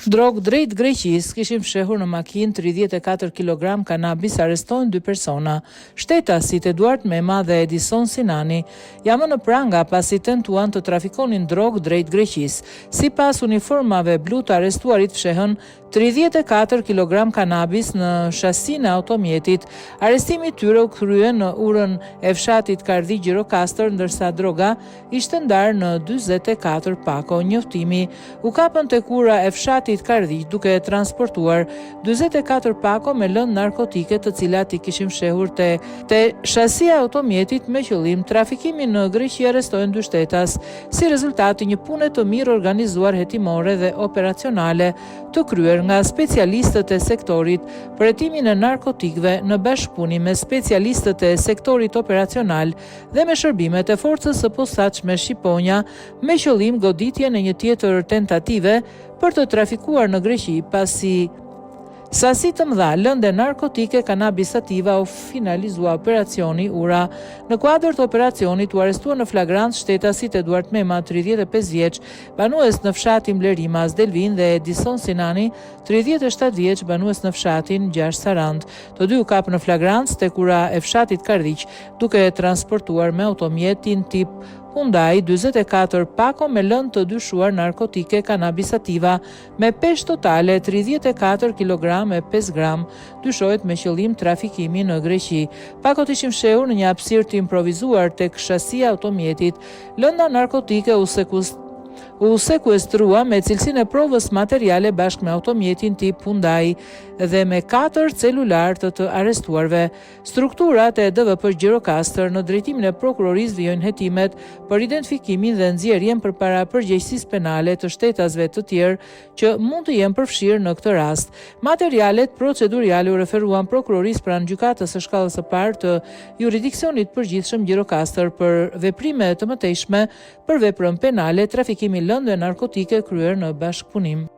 Drog drejt Greqisë, kishim fshehur në makinë 34 kg kanabis, arrestojnë 2 persona. Shtetasit Eduard Mema dhe Edison Sinani janë në pranga pasi tentuan të trafikonin drog drejt Greqisë. Sipas uniformave blu të arrestuarit fshehën 34 kg kanabis në shasinë e automjetit. Arrestimi i tyre u krye në urën e fshatit Kardhi Gjirokastër, ndërsa droga ishte ndarë në 44 pako. Njoftimi u kapën tek ura e fshatit Kardhi duke transportuar 44 pako me lëndë narkotike, të cilat i kishin fshehur te shasia e automjetit me qëllim trafikimin në Greqi. Arrestojnë 2 shtetas si rezultat të një pune të mirë organizuar hetimore dhe operacionale të kryer nga specialistët e sektorit për hetimin e narkotikëve në bashkëpunim me specialistët e sektorit operacional dhe me shërbimet e forcës së posaçme Shqiponja, me qëllim goditjen e një tjetër tentative për të trafikuar në Greqi, pasi sasi të mëdha lëndë narkotike kanabis sativa u finalizua operacioni Ura. Në kuadër të operacionit u arrestuan në flagrancë shtetasit Eduard Mema, 35 vjeç, banues në fshatin Blerimas Delvin, dhe Edison Sinani, 37 vjeç, banues në fshatin Gjash Sarand. Të dy u kapën në flagrancë tek ura e fshatit Kardhiq, duke transportuar me automjetin tip Hyundai 44 pako me lëndë të dyshuar narkotike kanabis sativa me peshë totale 34 kg e 5 gram, dyshohet me qëllim trafikimi në Greqi. Pakot ishin fshehur në një hapësirë të improvizuar tek shasia automjetit. Lënda narkotike u sekuestrua me cilësinë e provës materiale bashkë me automjetin tip Hyundai dhe me 4 celular të arrestuarve. Strukturat e DVP Gjirokastër në drejtimin e prokurorisë vijojnë hetimet për identifikimin dhe nxjerrjen përpara përgjegjësisë penale të shtetasve të tjerë që mund të jenë përfshirë në këtë rast. Materialet procedurale u referuan prokurorisë pranë gjykatës së shkallës së parë të jurisdiksionit përgjithshëm Gjirokastër për veprime të mëtejshme për veprën penale, trafikimi lëndë narkotike kryer në bashkëpunim.